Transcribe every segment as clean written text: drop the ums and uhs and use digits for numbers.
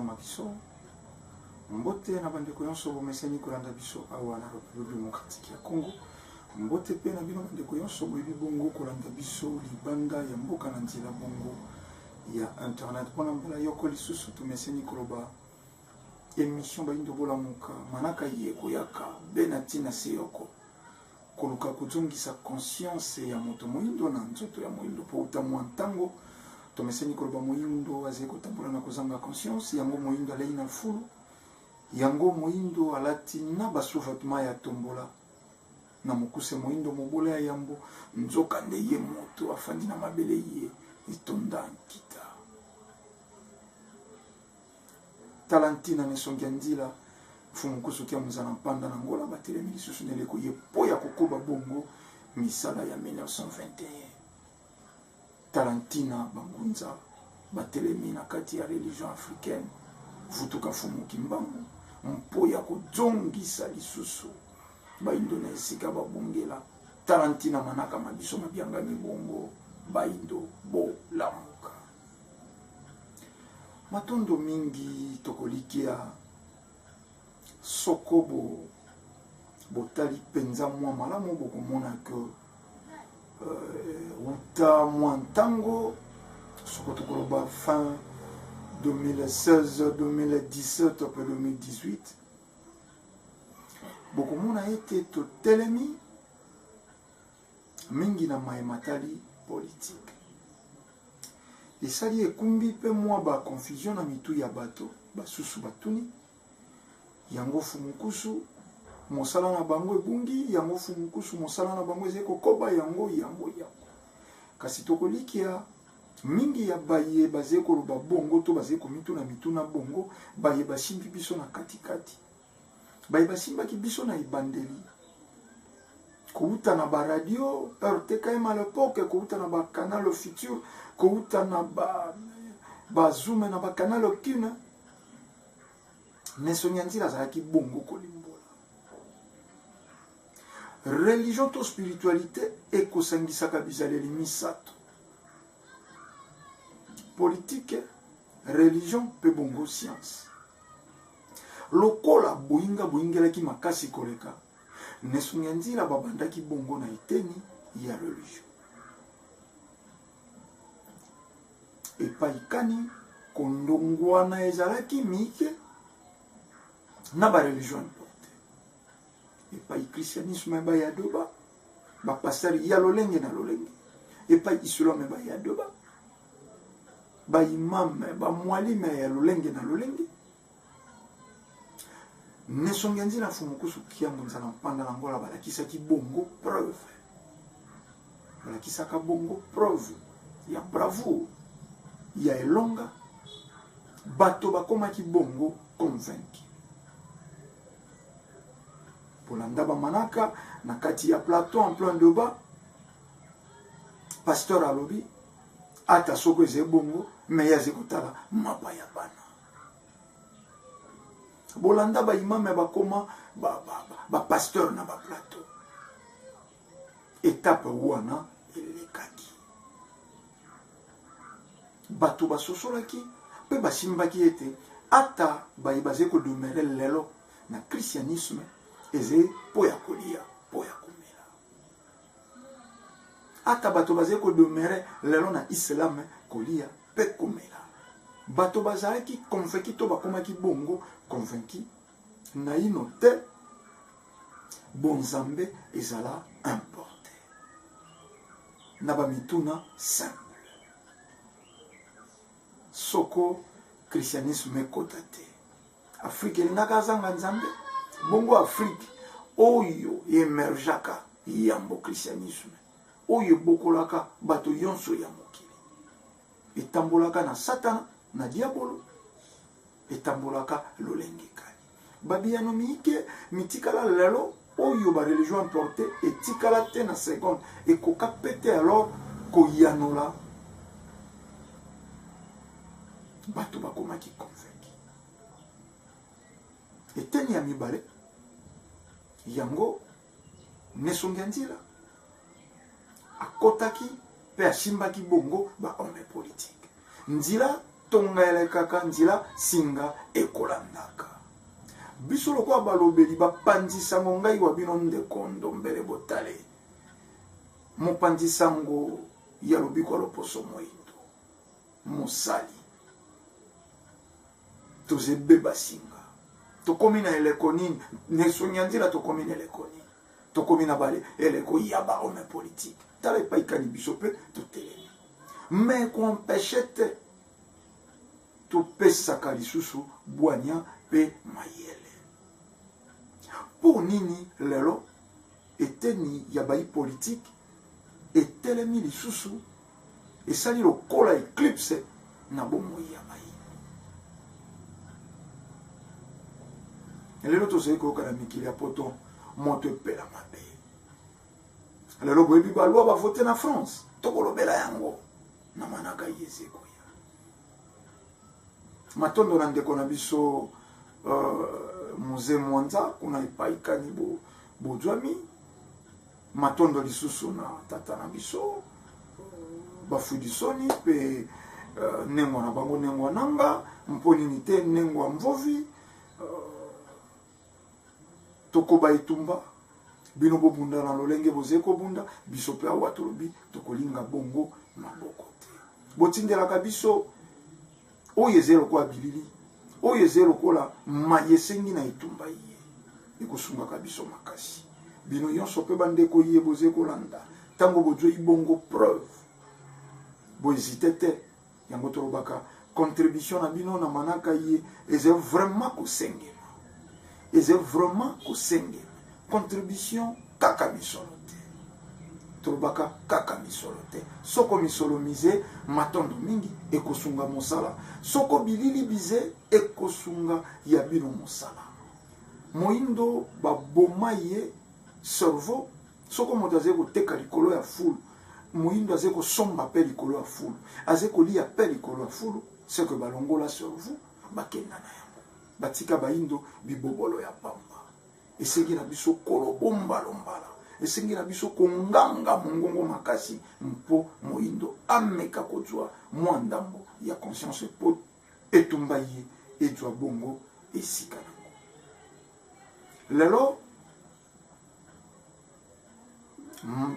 mabiso mbote na bandeko yonso bomeseni kolanda biso awa na République démocratique ya Congo mbote pe na bino bandeko yonso boyebi bongo kolanda biso libanda ya mboka na nzela bongo ya internet pona mbala yoko lisusu tumeseni koloba émission bayindo bolamuka manaka yeko yaka benatina seyoko koluka kuzongisa conscience ya moto moyindo na nzoto ya moyindo po utamu ntango tomeseni koloba moyindo azeko tambola na kozanga conscience yango moyindo alei na fulu yango moyindo alati na basouvatement ya tombola na mokuse moyindo mobola ya yambo nzoka nde ye moto afandi na mabele ye itonda nkita talantina nesongi ndila fumukusu kia muzana mpanda na ngola batelemi lisusu neleko ye po ya kokoba bongo misala ya 1921 talantina bangunza batelemi na kati ya religion africaine futuka fumuki mbangu mpo ya kuzongisa lisusu baindo na esika babongela talantina manaka mabiso mabiangami bongo baindo bo lamuka matondo mingi tokolikia sokobo botali penza mwa malamu bokomona ke uta mwa ntango soko tokoloba fin 2016 2017 pe 2018 bokomona ete totelemi mingi na maematali politique esali ekumbi pe mwa ba confusion na mitu ya bato basusu batuni yango fumukusu mosala na bango ebungi yango fumukusu mosala na bango ezeko koba yango kasi tokolikia mingi ya baye bazeko loba bongo to bazeko mitu na bongo baye basimbi biso na katikati baye basimbaki biso na ibandeli kouta na ba radio RTKM à l'époque kouta na ba canal futur kouta na ba zoom na ba canal kina nesonyanzila zaki bongo kolimbola religion to spiritualité ekosangisaka bizaleli misato politique religion pe bongo science lokola boingelaki makasi koleka nesonyanzila babandaki bongo na eteni ya religion epaikani kondongwana ezalaki mike na ba religion importe epai christianisme ba ya doba ba pasteur ya lolenge na lolenge epai islam ba ya doba ba imam ba mwalime ya lolenge na lolenge nesongenzi na fumukusu kia munzana mpanda na ngola balakisaki bongo preuve balakisaka bongo preuve ya bravo ya elonga bato bakomaki bongo convaincu polanda bamanaka na kati ya plateau en plein débat pasteur alobi ata soko eze bongo me yaze kotala mapa ya bana bolanda ba imam bakoma ba pasteur na ba plateau étape wana elekaki bato basosolaki pe basimbaki ete ata bayibaze ko demeurer lelo na christianisme eze po ya kolia po ya komela ata bato baze ko demeurer lelo na islam kolia pe komela bato bazalaki convaincu to bakomaki bongo convaincu na ino te bonzambe ezala importe na bamituna simple soko christianisme ekota te afrique elingaka azanga nzambe bongo afrique oyo emerjaka yambo christianisme oyo bokolaka bato yonso ya mokili etambolaka na satana na diabolo etambolaka lolenge kani babiyano miike mitikala lelo oyo ba religion importe etikala te na seconde ekoka pete alors koyanola bato bakomaki convaincu eteni ya mibale yango nesongi ya nzela akotaki pe asimbaki bongo ba homme politique nzela tonga elekaka nzela singa ekolandaka. Biso lokwa balobeli bapanzisango ngai wa bino ndeko Ndombele Botale. Mopanzisango ya lobiko loposo moindo. Mosali. Tozebe basinga. Tokomi na eleko nini. Nesonyanzila tokomi na eleko nini. Tokomi na bale eleko yaba ome politique. Tala paikani biso pe totelemi. Mais qu'on pêchette to pesaka lisusu bwanya pe mayele. Pour nini lelo eteni yabai politique etelemi lisusu esali lokola eclipse na bomoi ya mai. Lelo tozali koyoka na mikili ya poto moto epela mabe. Lelo boyebi balwa bavote na France tokolobela yango na manaka yezeko ya. Matondo na ndeko na biso Muze Mwanza kuna ipaikani bojwami matondo lisusu na tata na biso bafudisoni pe nengwa na bango nengwa nanga mponi nite nengwa mvovi tokoba itumba bino bobunda na lolenge bozeko bunda biso pe awa tolobi tokolinga bongo maboko te botindelaka biso oyo ezelo kwa bilili oyo ezelo kola mayesengi na itumba ye ekosungaka biso makasi bino yonso pe bandeko ye bozeko landa tango bozwe ibongo preuve bohésite te yango tolobaka contribution na bino na manaka ye eze vraiment kosengema eze vraiment kosengema contribution kaka misolo te tolobaka kaka misolo te soko misolo mize matondo mingi ekosunga mosala soko bilili bize ekosunga ya bino mosala moindo baboma ye cerveau soko moto aze koteka likolo ya fulu moindo aze kosomba pe likolo ya fulu aze kolia pe likolo ya fulu seke balongola cerveau bakenda na yango batika baindo bibobolo ya pamba esengi na biso kolobombalombala esengi na biso konganga mongongo makasi mpo moindo ameka kozwa mwa ndambo ya conscience po etumba ye ezwa bongo esika nango lelo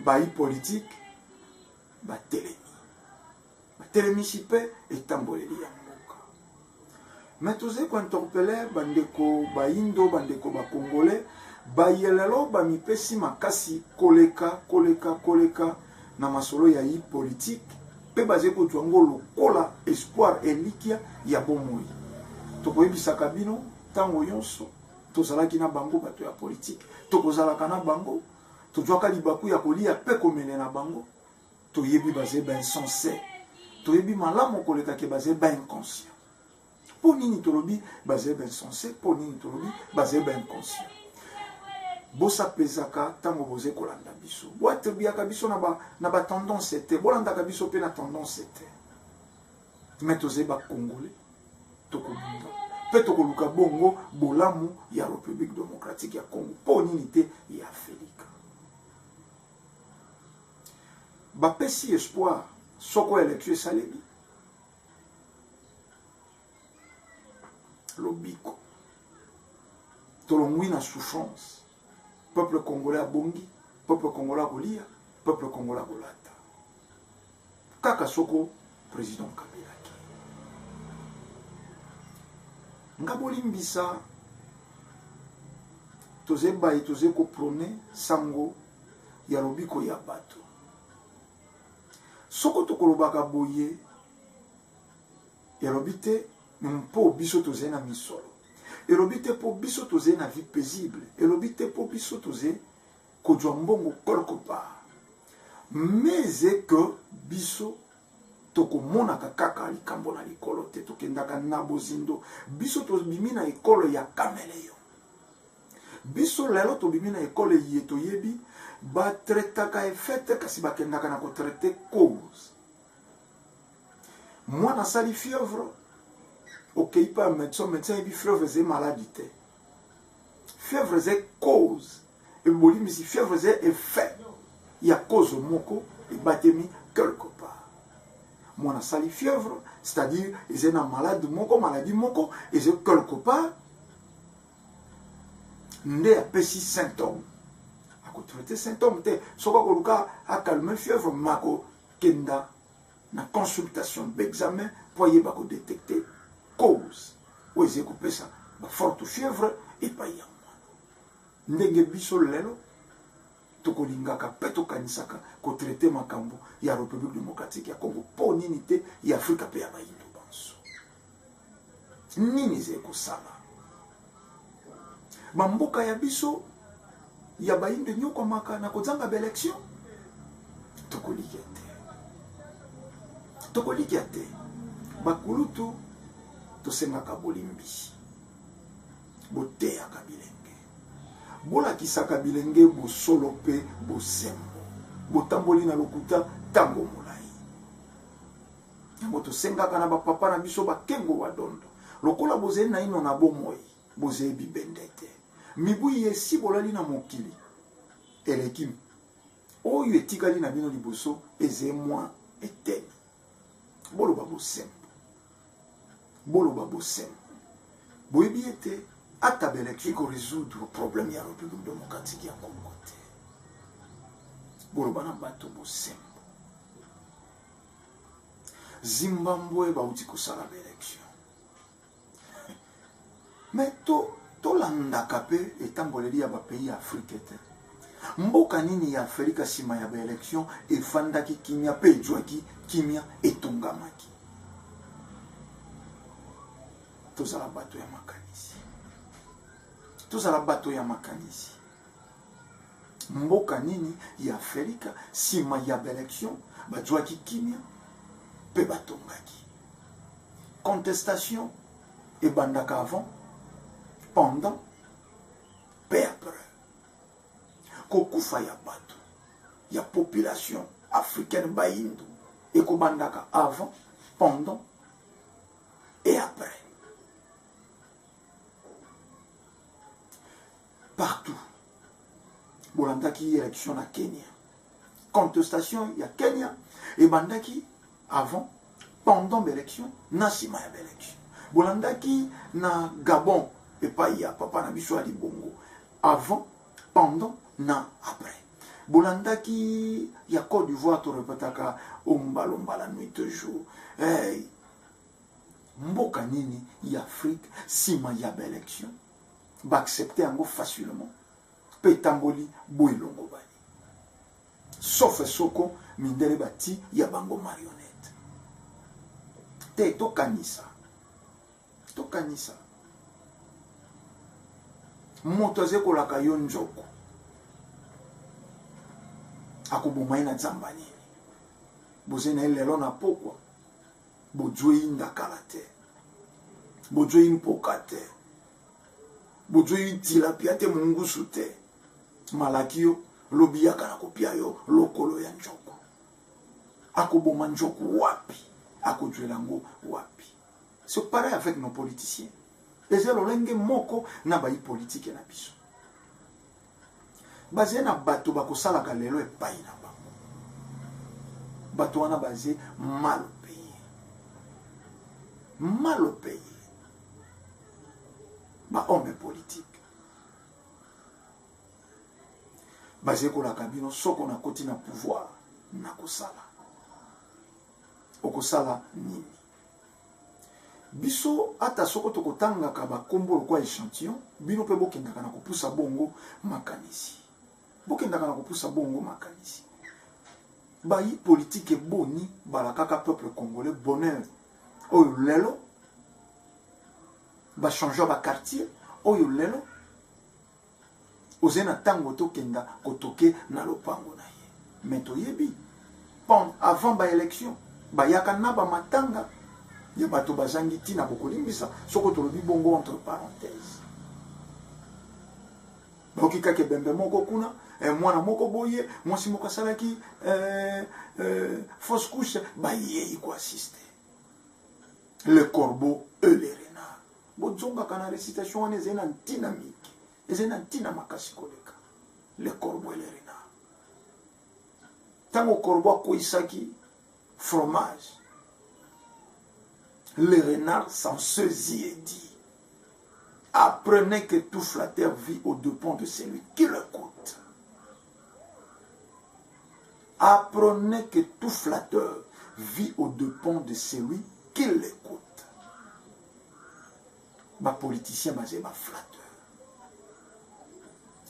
bayi politique batelemisi mpe etamboleli ya mboka mais toze kointerpele bandeko baindo bandeko bakongole bayelelo bamipesi makasi koleka na masolo ya yi politique pe baze kozwa ngo lokola espoir elikia ya bomoi tokoyebisaka bino ntango yonso tozalaki na bango bato ya politique tokozalaka na bango tozwaka libaku ya kolia pe komene na bango toyebi baze insensé toyebi malamu koleka ke baze inconscient po nini tolobi baze insensé po nini tolobi baze inconscient bosa pezaka tango boze kolanda biso boatribiaka biso na ba tendance te bolandaka biso pe na tendance te mais toze bakongole tokobunda pe tokoluka bongo bolamu ya République démocratique ya Congo po nini te ya Afrika bapesi espoir soko élection esalemi lobiko tolongwi na souffrance peuple congolais abongi peuple congolais kolia peuple congolais kolata kaka soko président Kabila ngabolimbisa toze bayi toze ko prôner sango ya lobiko ya bato soko tokolobaka boye elobite mpo biso toze na misolo elobite po biso toze na vie paisible elobite po biso toze kozwa mbongo quelque part mais que biso tokomonaka kaka likambo na likolo te tokendaka na bozindo biso tobimi na ekolo ya kameleyo biso lelo tobimi na ekolo ye toyebi batretaka efete kasi bakendaka na kotraite cause mwana sali fièvre okei pa médecin yebi fièvre eze maladie te fièvre eze cause ebolimisi fièvre eze effet ya cause moko ebatemi quelque part mwana sali fièvre, c'est-à-dire ils ont une maladie moko, ils ont quelque part nde apesi symptôme. Ako traiter symptôme te, soka koluka a calmer fièvre mako kenda na consultation d'examen pour y bako détecter cause. Ou ils ont ça, ba forte fièvre et pas ya mwana. Ndenge biso lelo tokolingaka pe tokanisaka ko traiter makambo ya République démocratique ya Congo po nini te ya Afrika pe ya bayindo banso. Nini ze kosala? Mamboka ya biso ya bayindo nyoko maka na kozanga ba élection tokolikia te. Tokolikia te. Bakulutu tosengaka bolimbi. Boteaka bilenge. Bola kisaka bilenge bo solo pe bo sembo. Botamboli na lokuta tango molai. Yango tosengaka na ba papa na biso ba kengo wadondo. Lokola boze na ino na bomoi, boze bibendete. Mibu yesi bolali na mokili. Elekim. Oyo etikali na bino liboso eze moi eteni. Bolo babo sembo. Bolo babo sembo. Boyebi ete atabele qui ko résoudre le problème ya République démocratique ya Congo te. Bolo bana bato bo sembo. Zimbabwe ba uti ko sala élection. Mais to landaka pe etamboleli ya ba pays africain te. Mboka nini ya Afrika sima ya ba élection efandaki kimia pe ejwaki kimia etungamaki. Tozala bato ya makanisi. Tozala bato ya makanisi. Mboka nini ya Afrika sima ya ba élection bajwaki kimia pe batongaki. Contestation et bandaka avant, pendant, pe après. Kokufa ya bato, ya population africaine baindu, et kobandaka avant, pendant et après. Partout. Bolandaki élection na Kenya. Contestation ya Kenya, et bandaki avant, pendant l'élection, na sima ya l'élection. Bolandaki na Gabon, et pas ya papa na biso ali bongo. Avant, pendant, na après. Bolandaki ya Côte d'Ivoire to repetaka ombalomba la nuit de jour. Hey, mboka nini ya Afrique sima ya l'élection. Ba accepter ango facilement. Petamboli boilongo bani. Sauf soko mindele bati ya bango marionnette. Te tokanisa. Tokanisa. Moto azekolaka yo njoko. Akubumai na nzamba nini. Boze na lelo na pokwa. Bojoi ndakala te. Bojoi mpoka te. Bojoi tilapia te mungusu te. Malakio lobiyaka na kopia yo lokolo ya njoko. Akubuma njoko wapi. Akujwelango wapi. C'est pareil avec nos politiciens. Les elolenge moko na bayi politique na biso. Basé na bato bakosala kalelo epai na bango. Bato wana basé mal payé. Mal payé. Ba homme politique. Basé ko la kabino soko na koti na pouvoir na kosala. Okosala nini? Biso ata soko tokotanga ka ba kombo kwa échantillon, bino pe bokendaka na kopusa bongo makanisi. Bokendaka na kopusa bongo makanisi. Bayi politique boni balakaka peuple congolais bonheur. Oyo lelo ba changer ba quartier, oyo lelo ozena tango tokenda kotoke na lopango na ye. Mais toyebi avant ba élection, ba yakana ba matanga ya bato bazangi tina bokolimbisa soko tolobi bongo entre parenthèses. Boki kake bembe moko kuna mwana moko boye mwasi moko salaki fausse couche ba yei ko assister. Le corbeau et les renards. Bozonga kana récitation wana ezena dynamique. Ezena tina makasi koleka. Le corbeau et les renards. Tango corbeau ko isaki fromage Le renard sans ceci est dit. Apprenez que tout flatteur vit aux dépens de celui qui l'écoute. Apprenez que tout flatteur vit aux dépens de celui qui l'écoute. Les politiciens basés sur flatteur.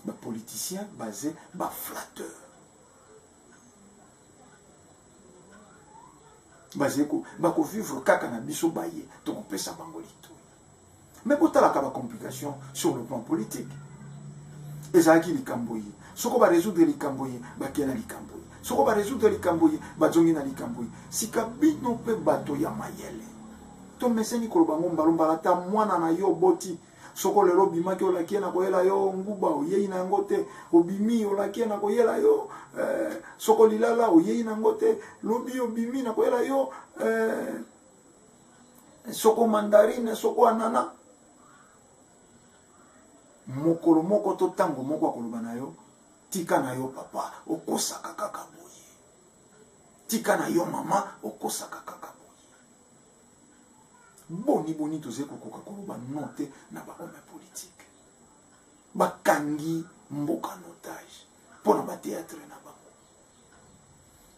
Les politiciens basés sur flatteur. Bako vivre kaka na biso baye to kopesa bango lito. Mais pour la complication sur le plan politique. Ezaki likamboyi. Soko ba résoudre likamboyi, ba kena likamboyi. Soko ba résoudre likamboyi, ba zongi na likamboyi. Sikabino pe bato ya mayele. To meseni kolobango mbalomba ta mwana na yo boti. Soko lelo bimaki olakie na koyela yo nguba oyei na ngote obimi olakie na koyela yo soko lilala oyei na ngote lobi obimi na koyela yo soko mandarine soko anana mokolo moko to tango moko akoloba na yo tika na yo papa okosaka kaka boye tika na yo mama okosaka kaka boni boni toze kokoka koloba note na bahome politique bakangi mboka notage pona ba théâtre na bango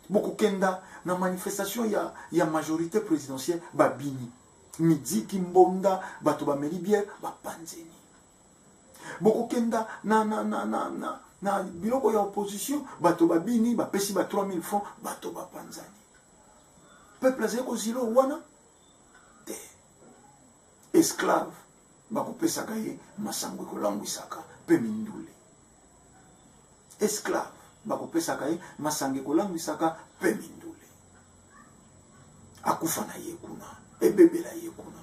bokokenda na manifestation ya majorité présidentielle babini midi kimbonda bato bameli bière bapanzeni bokokenda na biloko ya opposition bato babini bapesi ba 3000 francs bato bapanzani peuple azali kozilo wana esclave bakopesaka ye masango ekolangwisaka mpe mindule esclave bakopesaka ye masango ekolangwisaka mpe mindule akufa na ye kuna ebebela ye kuna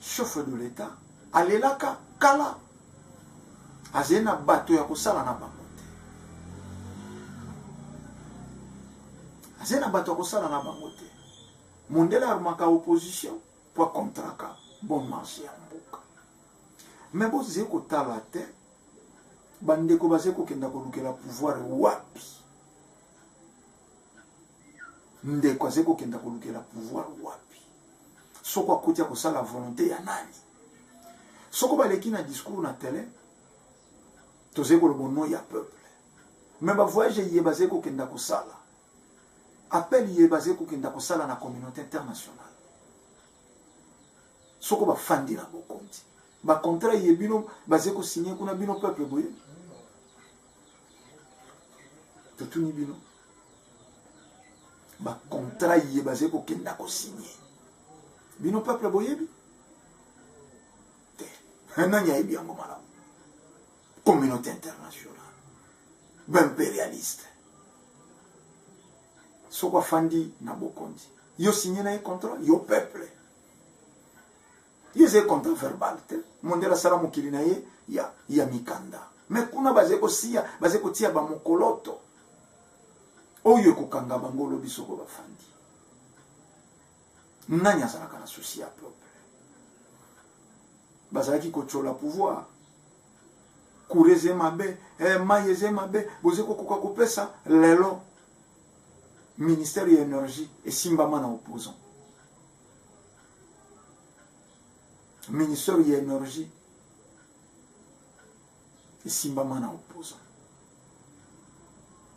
chef de l'état alelaka kala azali na bato ya kosala na bango te azali na bato ya kosala na bango te mondele armaka opposition pour contraka bon marché ya mboka mais boze kotala te bandeko baze kokenda kolukela pouvoir wapi ndeko aze kokenda kolukela pouvoir wapi soko akotia kosala volonté ya nani soko baleki na discours na télé toze koloba no ya peuple mais bavoyage ye baze kokenda kosala appel ye basé kokenda kosala na communauté internationale soko ba fandi na bokonti ba contrat ye bino basé ko signer kuna bino peuple boye totuni bino ba contrat ye basé kokenda ko signer bino peuple boye bi te nanya ye biango mala communauté internationale ba impérialiste soko fandi na bokonzi yo signé na contrat yo peuple yo c'est contrat verbal te mondela sala mokili na ye ya mikanda mais kuna baze ko sia baze ko tia ba mokoloto oyo kokanga bango lobi soko bafandi nanya sala kana souci ya peuple bazaki ko chola pouvoir kureze mabe mayeze mabe boze ko koka kopesa lelo ministère de l'énergie et simbama na opposant ministère de l'énergie et simbama na opposant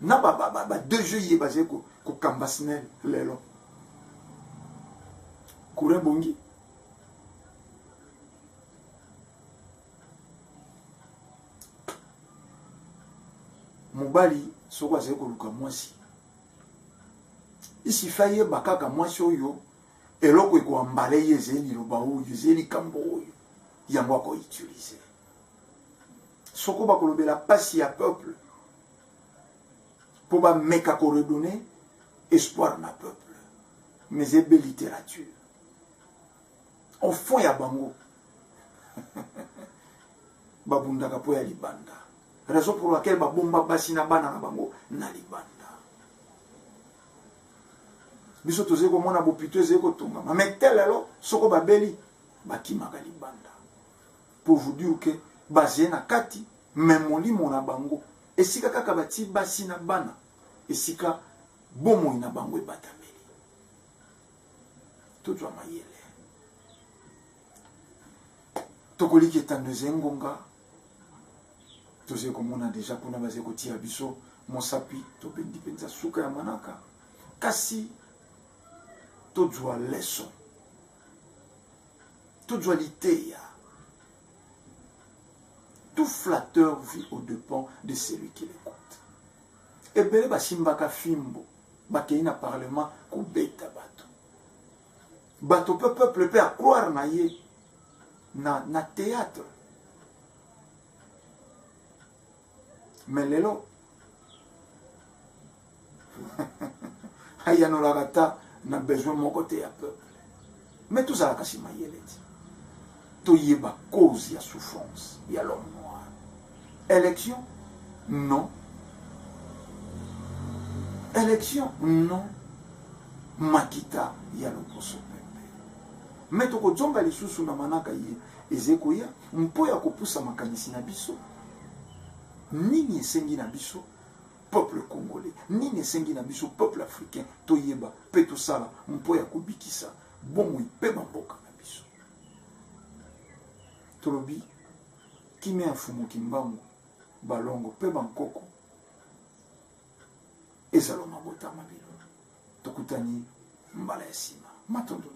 na ba deux jeux y basé ko kambasnel lelo kure bongi mobali soko azali koluka mwasi isi faye bakaka mwasi oyo eloko ekoambala ye ezali liloba oyo ezali likambo oyo yango akoutilize soko bakolobela pasi ya peuple mpo bameka koredonne espoir na peuple mais ebe littérature au fond ya bango babundaka po ya libanda raison pour laquelle babomba basi na bana na bango na libanda biso toze ko mona bopito eze ko tonga mais telelo soko babeli bakimaka libanda pour vous dire que basé na kati même molimo na bango esika kaka bati basi na bana esika bomo na bango ebatameli tozwa mayele tokoliki etandeze ngonga toze komona deja kuna baze kotia biso mosapi tobendi penza suka ya manaka kasi tozwa leson tozwa liteya. Tout flatteur vit au dépens de celui qui l'écoute. Ebele basimbaka fimbo bakei na parlement kobeta bato bato peuple peut croire na ye na théâtre. Mais lelo ayanolaka ta na besoin moko te ya peuple. Mais tozalaka nsima yele ti toyeba cause ya souffrance ya l'homme noir. Élection non, élection non, makita ya loposo pepe. Mais tokozonga lisusu na manaka ye ezekoya mpo ya kopusa makanisi na biso. Nini esengi na biso peuple congolais, nini esengi na biso peuple africain toyeba pe tosala mpo ya kobikisa bomoi pe bamboka na biso. Tolobi kime ya fumu kimbangu balongo pe bankoko ezalo mabota mabilo tokutani mbala ya sima matondo.